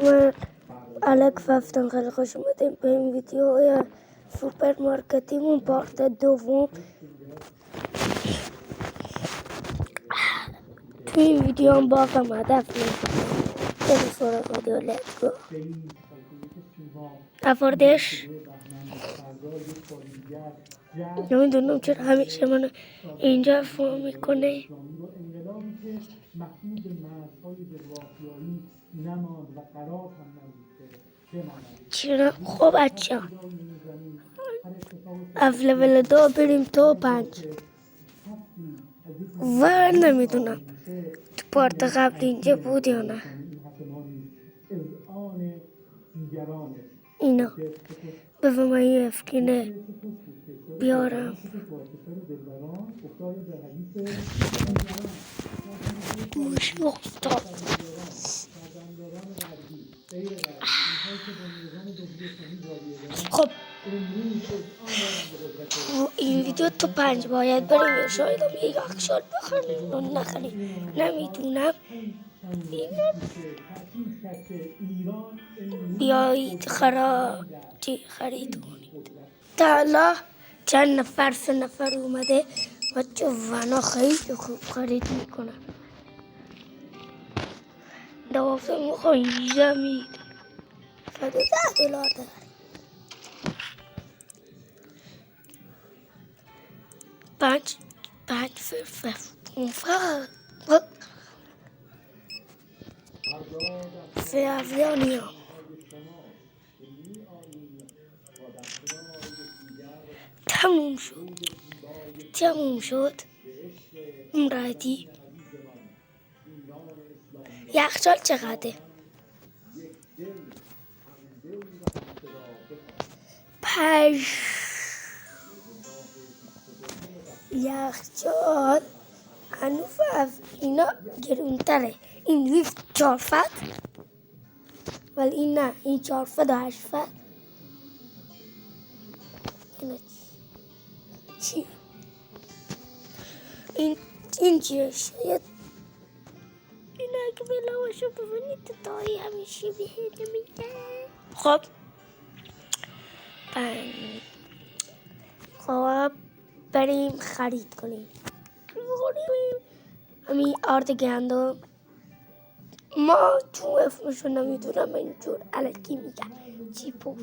من الک رفتم. خیلی خوش اومدیم به این ویدیو سوپرمارکتیمون پارت دوم. توی این ویدیو هم باقم هدف میکنم بریم سراغ ویدیو. لیتس گو. افردش نمیدونم چرا همیشه منو اینجا فرم میکنه. چرا؟ خب بچه از لول 2 بریم تا 5 و نمیدونم تو پارت قبل اینجا بود یا نه. اینا بذار من یه اسکینه بیارم. گوش افتاد. خب این ویدیو تو 5 باید بریم یا شاید هم یه یخشال بخریم و نخریم نمیدونم. بیایید خرید کنید. تا حالا چند نفر 3 نفر اومده و جوانا خیلی خوب خرید میکنن. دوازه میخوایی زمین $110 داریم. پنج فیاویانی ها تموم شد. امراتی یخچال چقدره؟ 5 یخچال هنوز از اینا گرونتره. این 4 فت ولی این نه، این 4 فت و 8 فت. اینا چیه؟ این چیه؟ شاید اینا اگه بلاوشو ببینید تایی همیشه بهده میگه. خب بریم خرید کنیم. همین آرد گندم ما چون اسمشو نمیدونم اینجور الکی میگم چیپو.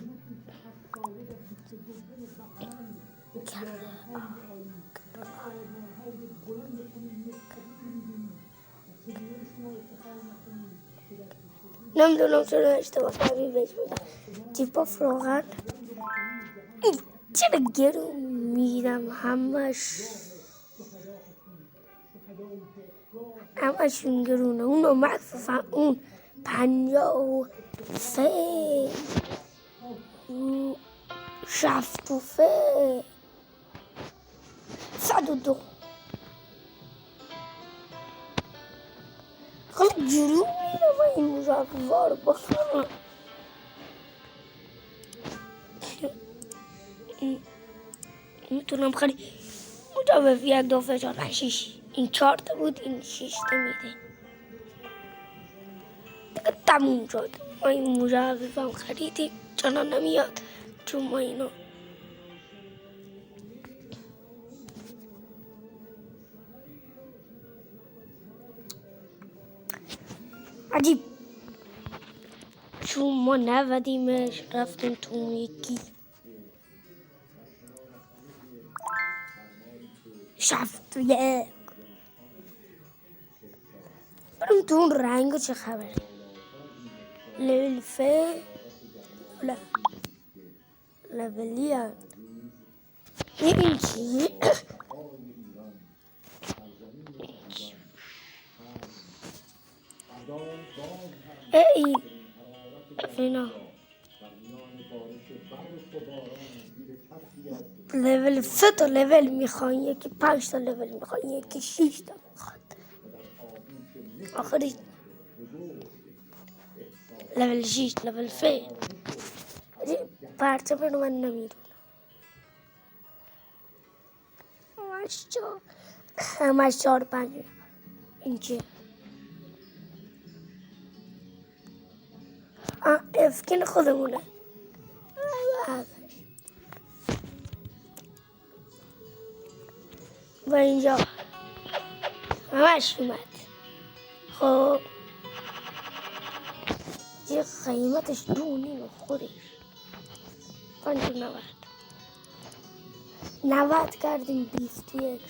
نمیدونم چرا اشتباه فهمی بهش میدم چیپا فروغن. چرا گرون میدم همشون گرونه. اونو مخصوصا اون 53 63 102 خیلی جرون میدم این مزاقوار بخورم. میتونم خیلی مجابه 1 2 3 4 5 6 این 4 تا بود، این 6 تا میده دیگه تموم شد. ما این مجابه خریدیم چنا نمیاد چون ما اینو عجیب چون ما نودیمش رفتیم تو اون یکی شفت یک. بریم تو اون رنگ چه خبر. لیول فه لیولی هم این چی؟ این اینا لیول 3 تا لیول میخوان، یکی 5 تا لیول میخوان، یکی 6 تا میخوان. آخری لیول 6 لیول 3 پرچه رو من نمیدونم. همش 4 5 این چه؟ اسکین خودمونه. و اینجا همش اومد. خب یه قیمتش 2.5 خودش 90 کردیم 21.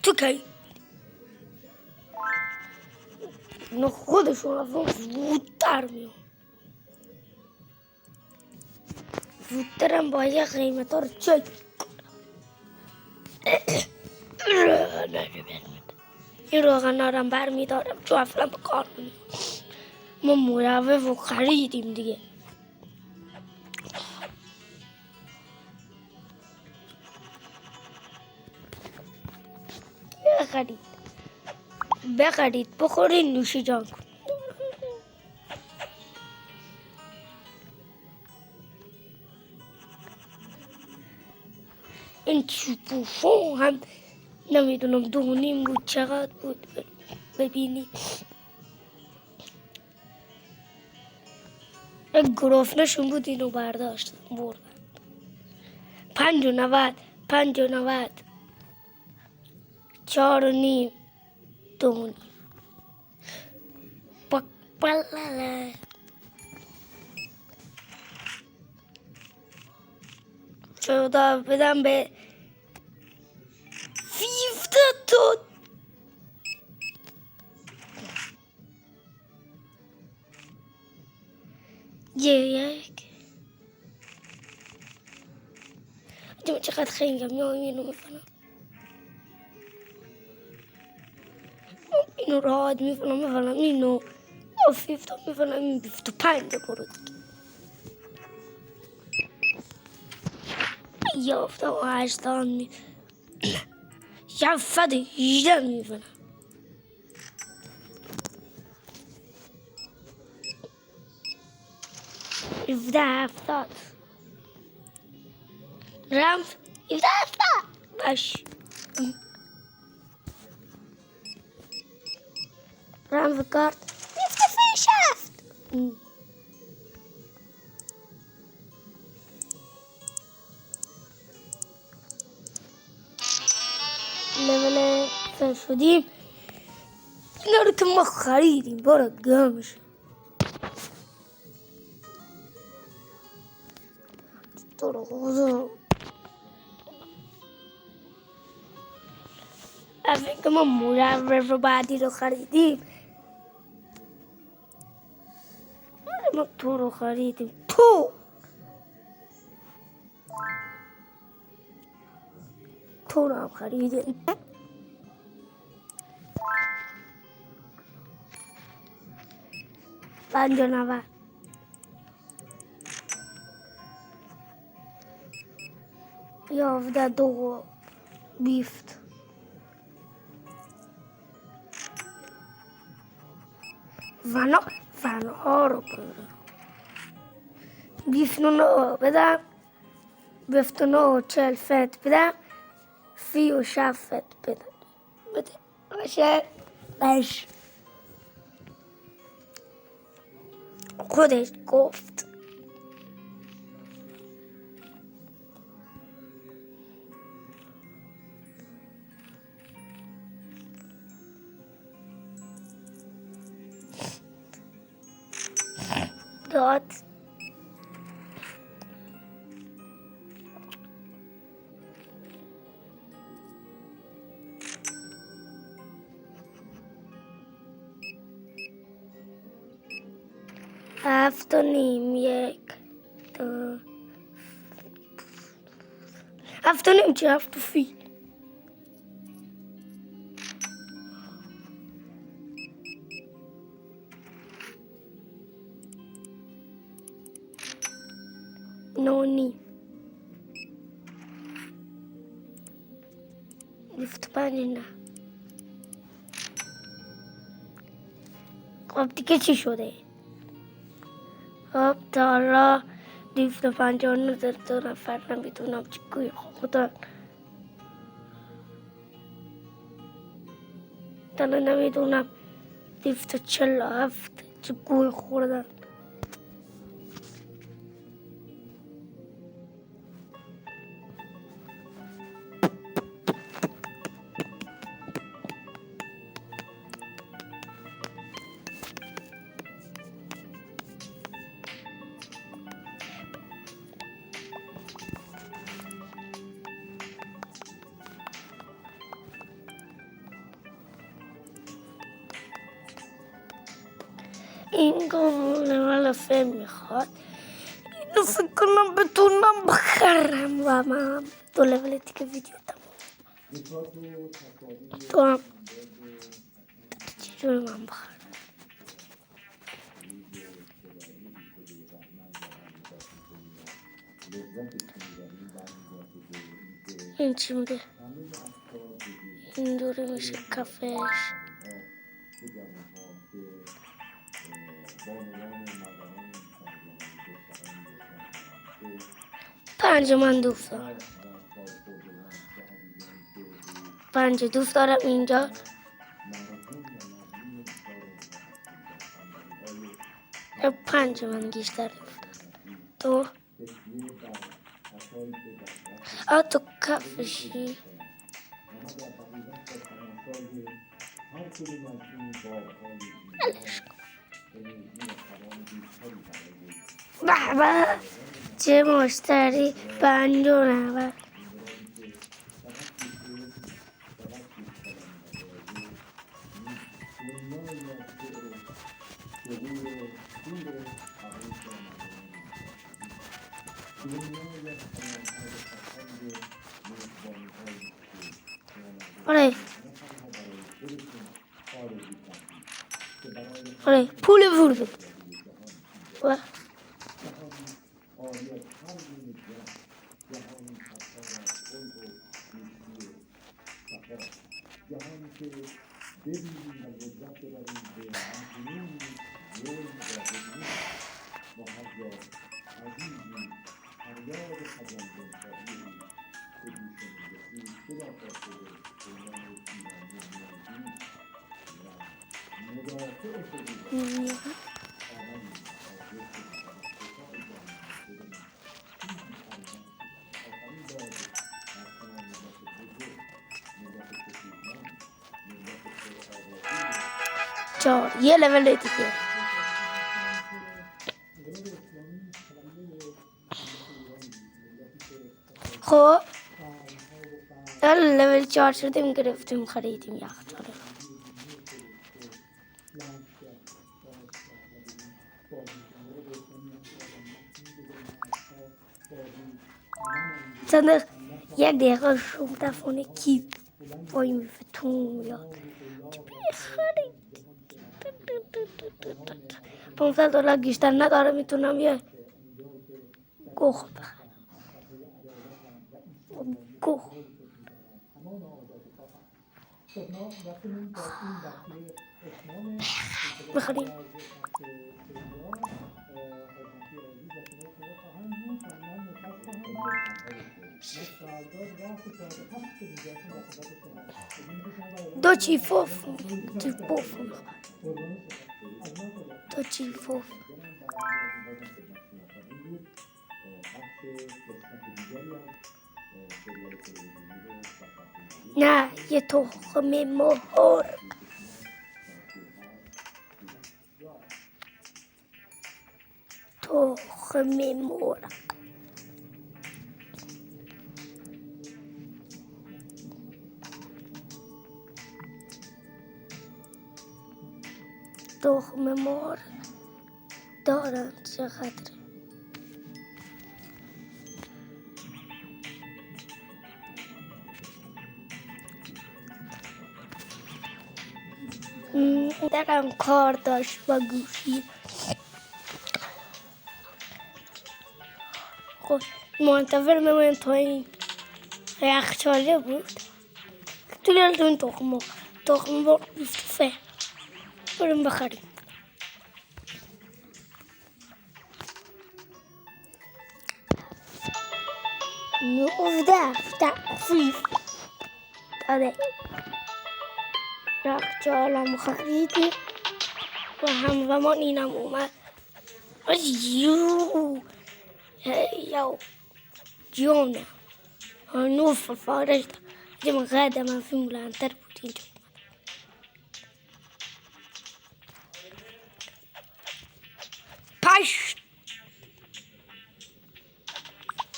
تو کی اینو خودشون رفتم زودتر میام. زودترم با یه قیمت ها رو چک این روغن ها رو برمیدارم چون اصلا به کار نمیاد. ما مروه رو خریدیم دیگه. بخرید بخورین نوشی جان کن. این چوبوفو هم نمیدونم 2.5 بود چقدر بود. ببینید یک گرفنشون بود اینو برداشتم بردن 5.90 4.5 2.5 بله شده بدم به 17 تا یک دیگه چقدر خیلی میام اینو میفنم اینو راحت میفنم اینو 17 میفنم این 25 برو دیگه 17 و 18 18 میفنم 17 رمز 17 باش رمز کارت 56 لول 3 شدیم. اینا رو که ما خریدیم برو گمش تو رو خدا. از اینکه ما مورد رو بعدی رو خریدیم ما تو رو خریدیم تو رو هم خریدیم. پنجاه نود یافده دو بیفت فنا رو بدم بیفت نو بدم بیفت نو 40 فت بدم 36 فت بدم بده باشه بش خودش گفت داد هفت و نیم یک دو هفت و نیم چه هفت و فی نو نیم بیفت پنج نه. خب دیگه چی شده؟ خب تا حالا دیفت 59 در 2 نفر نمیتونم چیکوی خدا دانا نمیدونم دیفت 47 چیکوی خوردن این گونه فیلم میخواد اینو فکر کنم بتونم بخرم و من 2 لول دیگه ویدیو تموم تو هم چجوری من بخرم این چی میگه این دوره میشه کافش پنج من دوست دارم 5 دوست دارم اینجا 5 من بیشتر تو تو کفشی بابا چه مشتری 59 آره پول ورود و یه لول دیگه خب لول 4 شدیم گرفتیم خریدیم یخچال چند یک دقیقه شما تفونه کی وای میفتون میاد خرید $500 بیشتر نداره میتونم یه گوخ بخرم گوخ بخریم دو چیفوف دو چیفوف نه یه تخم مهر تخم مهر تخم مار دارن چقدر درم کار داشت با گوشی خب منتظر میمونیم تا این یخچاله بود تو این تخم مرغ بیفته بریم بخریم 19 تخفیف داده. یخچالم خریدیم و همزمان اینم اومد. یو جونه هنو فارش دیم غدا من في ملانتر بود اینجا. پشت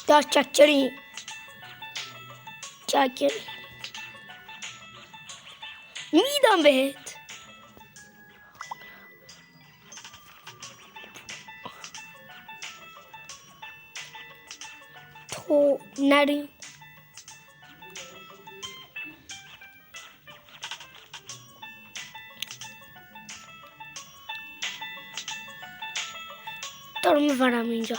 دا چکری میدم بهت. تو نری تو رو میبرم اینجا.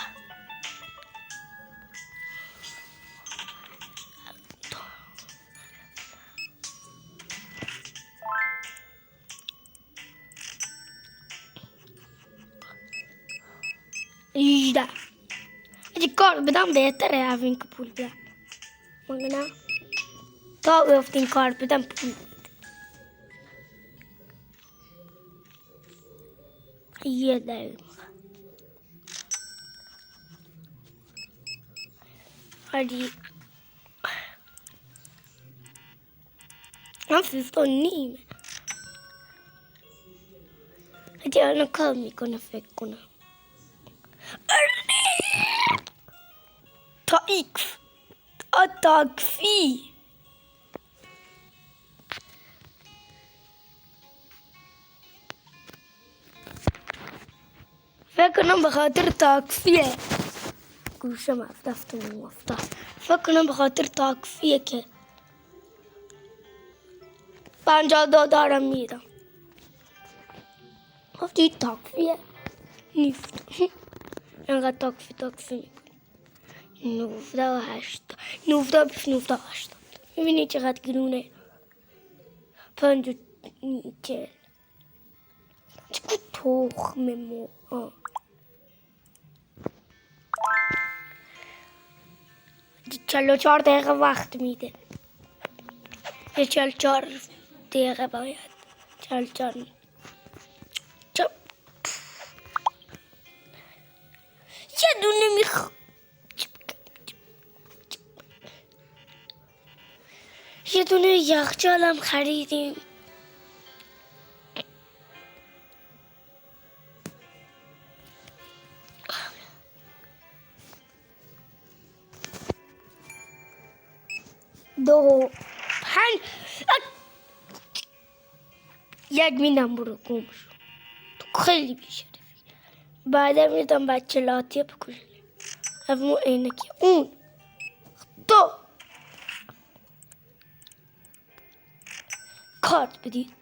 ایجده اگه کار بدم بهتره از این که پول بدم. مگه نه؟ تا گفتین کار بدم پول بده. یه دقیقه هادی من 15 هادی الان کار میکنه فکر کنم. تا ایکس تاکسی فکر کنم به خاطر تاکسیه. گوشم افتفتم فکر کنم به خاطر تاکسیه که 52 دارم میدم. گفتی تاکسیه نیست. اینقدر تاکسی میکنه. 19 بیش 19 میبینی چقدر گرونه. 50 چقدر تخم مرغ. 44 دقیقه وقت میده. 44 دقیقه باید 44 یه دونه یه دونه یخچالم خریدیم. دو 5 یک میدم برو گم شو. تو خیلی بیشرفی. بعدم میدم بچه لاتی بکشه. اما اینکی اون دو کارت بدید.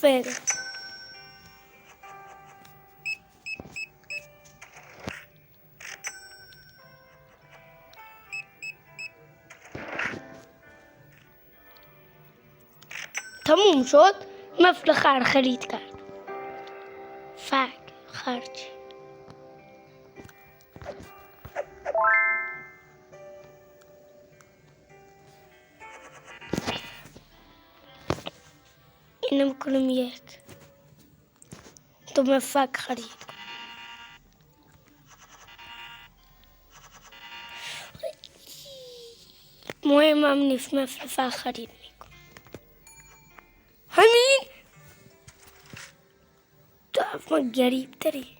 فعلا تموم شد. مثل خر خرید کرد. فک خرچی اینم کنم یک. تو فک خرید. مهمم نیست. مثل فک خرید میکنم. همین تو اما گریب تری.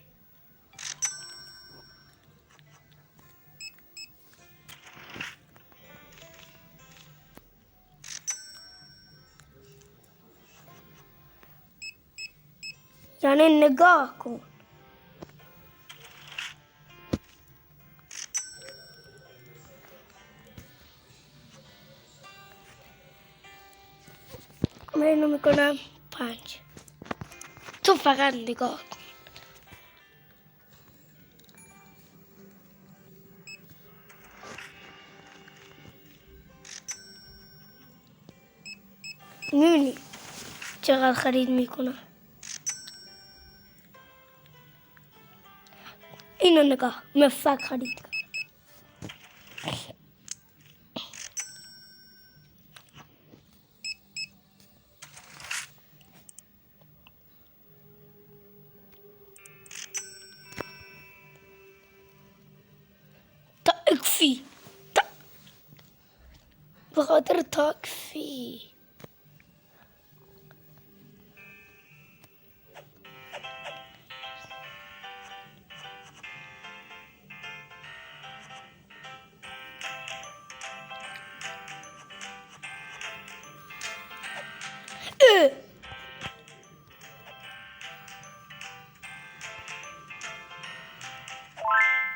یعنی نگاه کن. من اینو میکنم 5. تو فقط نگاه کن. میبینی چقدر خرید میکنم. इन्होंने कहा मैं फैक खरीद कर تاكسي بخاطر تاكسي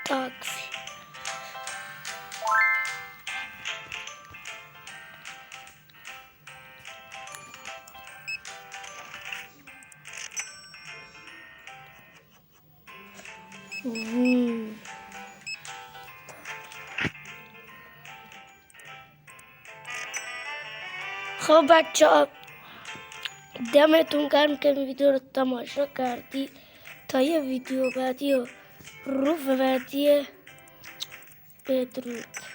تاكسي خب بچه ها دمتون گرم که ویدیو رو تماشا کردی تا یه ویدیو بعدی و روز بعدی بدرود